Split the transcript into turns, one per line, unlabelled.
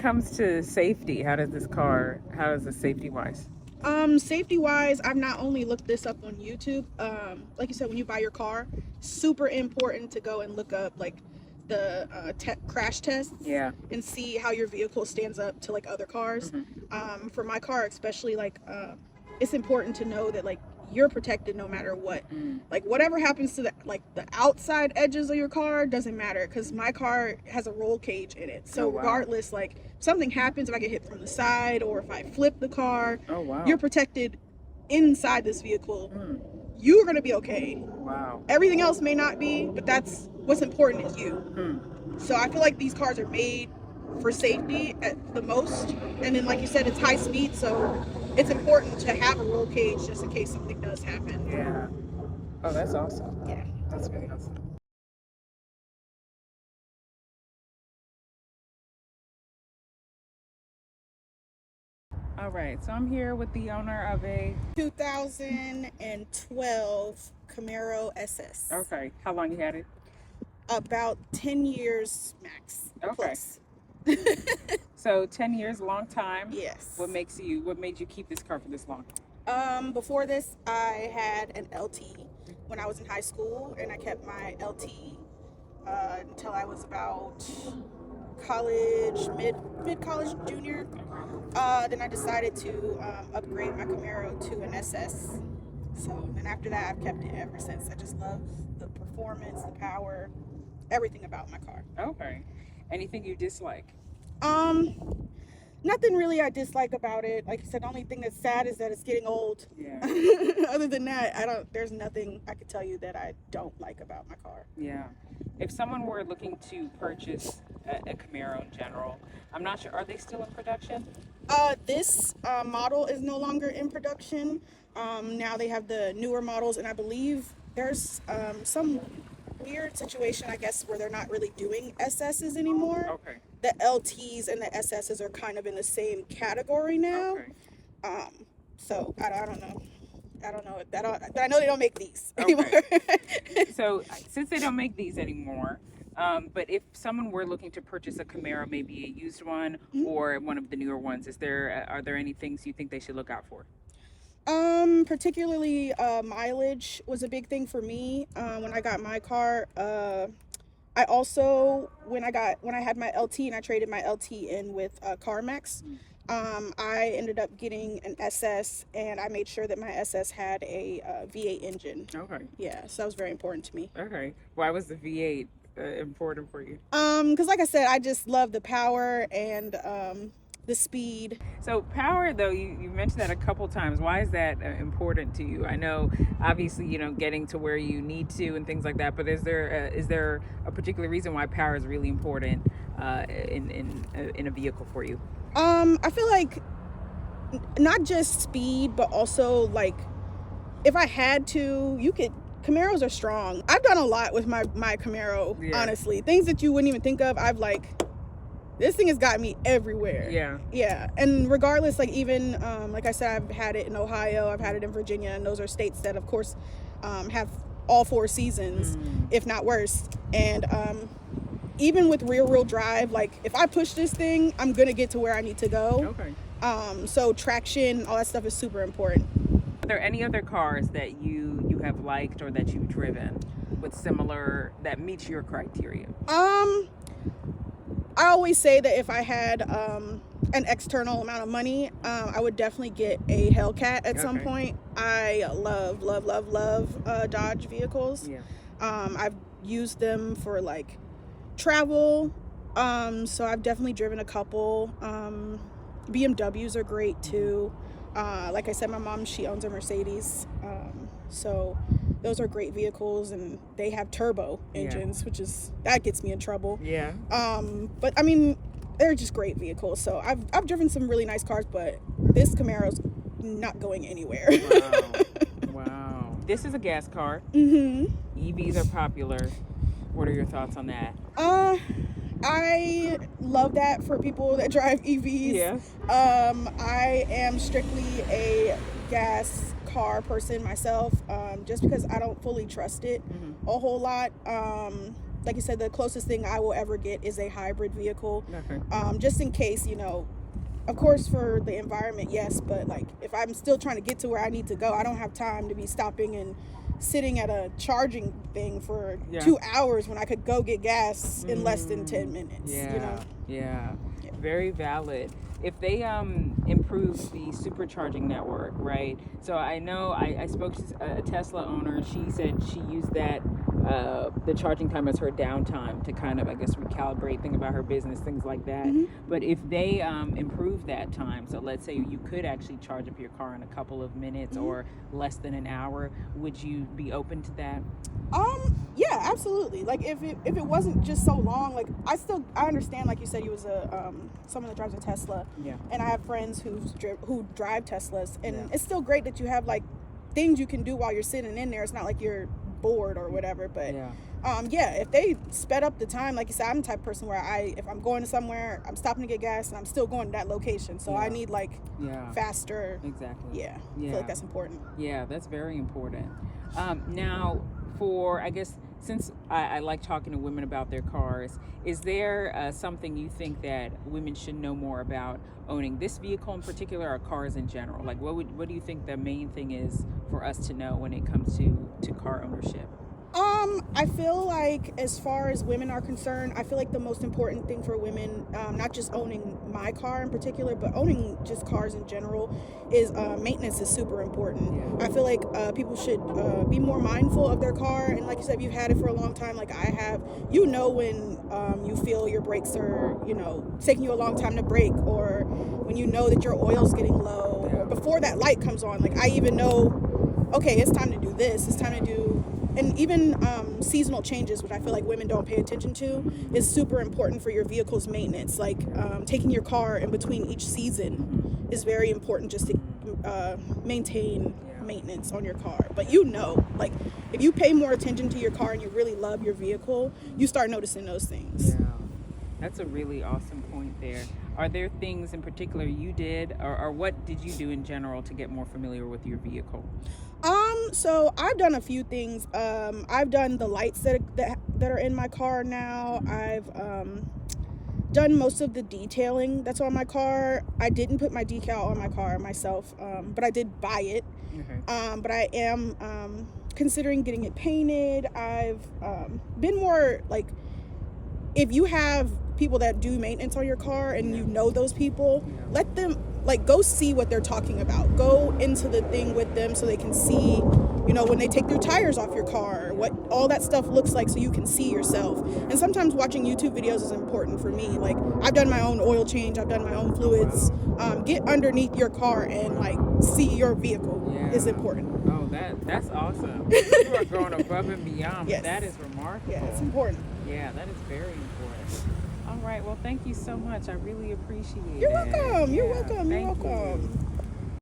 comes to safety, how is it safety wise?
Safety wise, I've not only looked this up on YouTube. Like you said, when you buy your car, super important to go and look up like the crash tests.
Yeah.
And see how your vehicle stands up to like other cars.
Mm-hmm.
For my car especially, like it's important to know that like you're protected no matter what. Like whatever happens to the outside edges of your car doesn't matter, because my car has a roll cage in it, so
Oh, wow.
regardless, like if something happens, if I get hit from the side or if I flip the car,
Oh, wow.
you're protected inside this vehicle. You're gonna be okay.
Wow.
Everything else may not be, but that's what's important is you. So I feel like these cars are made for safety at the most, and then like you said, it's high speed, so it's important to have a roll cage just in case something does happen.
Yeah. Oh, that's awesome.
Yeah.
That's really awesome. All right, so I'm here with the owner of a...
2012 Camaro SS.
Okay, how long you had it?
About 10 years max.
Okay.
Plus.
So 10 years, long time.
Yes.
What made you keep this car for this long?
Before this, I had an LT when I was in high school, and I kept my LT until I was about college, mid-college, junior. Then I decided to upgrade my Camaro to an SS. So then after that, I've kept it ever since. I just love the performance, the power, everything about my car.
Okay. Anything you dislike?
Nothing really I dislike about it. Like I said, the only thing that's sad is that it's getting old.
Yeah.
Other than that, there's nothing I could tell you that I don't like about my car.
Yeah. If someone were looking to purchase a Camaro in general, I'm not sure, are they still in production?
This model is no longer in production. Now they have the newer models, and I believe there's some weird situation, I guess, where they're not really doing SSs anymore.
Okay.
The LTs and the SSs are kind of in the same category now.
Okay.
So I don't know. I know they don't make these anymore.
Okay. So since they don't make these anymore, but if someone were looking to purchase a Camaro, maybe a used one or one of the newer ones, are there any things you think they should look out for?
Particularly mileage was a big thing for me when I got my car. I also, when I had my LT and I traded my LT in with CarMax, I ended up getting an SS, and I made sure that my SS had a V8 engine.
Okay.
Yeah, so that was very important to me.
Okay. Why was the V8 important for you?
Because like I said, I just love the power and the speed.
So power, though, you mentioned that a couple times. Why is that important to you? I know, obviously, getting to where you need to and things like that. But is there a particular reason why power is really important in a vehicle for you?
I feel like not just speed, but also like if I had to, Camaros are strong. I've done a lot with my Camaro, honestly. Things that you wouldn't even think of. This thing has got me everywhere. Yeah. And regardless, like even, like I said, I've had it in Ohio, I've had it in Virginia, and those are states that, of course, have all 4 seasons, if not worse. And even with rear-wheel drive, like if I push this thing, I'm going to get to where I need to go.
Okay.
So traction, all that stuff is super important.
Are there any other cars that you have liked or that you've driven that meets your criteria?
I always say that if I had an external amount of money, I would definitely get a Hellcat at some point. I love Dodge vehicles.
Yeah.
I've used them for like travel, so I've definitely driven a couple. BMWs are great too. Like I said, my mom, she owns a Mercedes, so those are great vehicles, and they have turbo engines, that gets me in trouble.
Yeah.
But I mean, they're just great vehicles. So I've driven some really nice cars, but this Camaro's not going anywhere.
Wow. This is a gas car.
Mm-hmm.
EVs are popular. What are your thoughts on that?
I love that for people that drive EVs.
Yeah.
I am strictly a gas car person myself, just because I don't fully trust it a whole lot. like you said, the closest thing I will ever get is a hybrid vehicle.
Okay.
Just in case, of course, for the environment, yes, but like if I'm still trying to get to where I need to go, I don't have time to be stopping and sitting at a charging thing for 2 hours when I could go get gas in less than 10 minutes.
Yeah. Very valid. If they improve the supercharging network, right? So I know I spoke to a Tesla owner. She said she used that the charging time as her downtime to kind of, I guess, recalibrate, think about her business, things like that. But if they improve that time, so let's say you could actually charge up your car in a couple of minutes or less than an hour, would you be open to that?
Yeah, absolutely. Like if it wasn't just so long, like I understand, like you said, you was someone that drives a Tesla.
Yeah.
And I have friends who drive Teslas, and it's still great that you have like things you can do while you're sitting in there. It's not like you're bored or whatever, but if they sped up the time, like you said, I'm the type of person where if I'm going to somewhere, I'm stopping to get gas and I'm still going to that location, so I need like faster.
Exactly.
I feel like that's important.
Yeah, that's very important. Now, I guess, since I like talking to women about their cars, is there something you think that women should know more about owning this vehicle in particular, or cars in general? Like, what do you think the main thing is for us to know when it comes to car ownership?
I feel like, as far as women are concerned, I feel like the most important thing for women, not just owning my car in particular, but owning just cars in general, is maintenance is super important. I feel like people should be more mindful of their car, and like you said, if you've had it for a long time, like I have, when you feel your brakes are, taking you a long time to brake, or when you know that your oil's getting low, or before that light comes on. Like I even know, okay, it's time to do this, it's time to do. And even seasonal changes, which I feel like women don't pay attention to, is super important for your vehicle's maintenance. Like taking your car in between each season is very important, just to maintain maintenance on your car. But like if you pay more attention to your car and you really love your vehicle, you start noticing those things.
Yeah, that's a really awesome point there. Are there things in particular you did, or what did you do in general to get more familiar with your vehicle?
So I've done a few things. I've done the lights that are in my car now. I've done most of the detailing that's on my car. I didn't put my decal on my car myself, but I did buy it. But I am considering getting it painted. I've been more like, if you have people that do maintenance on your car and you know those people, let them, like, go see what they're talking about. Go into the thing with them so they can see, when they take their tires off your car, what all that stuff looks like, so you can see yourself. And sometimes watching YouTube videos is important for me. Like, I've done my own oil change, I've done my own fluids. Get underneath your car and like see your vehicle is important.
Oh, that's awesome. You are going above and beyond.
Yes.
That is remarkable.
Yeah, it's important.
Yeah, that is very important. All right. Well, thank you so much. I really appreciate it.
You're welcome. You're
Yeah,
welcome. You're
thank you.
welcome.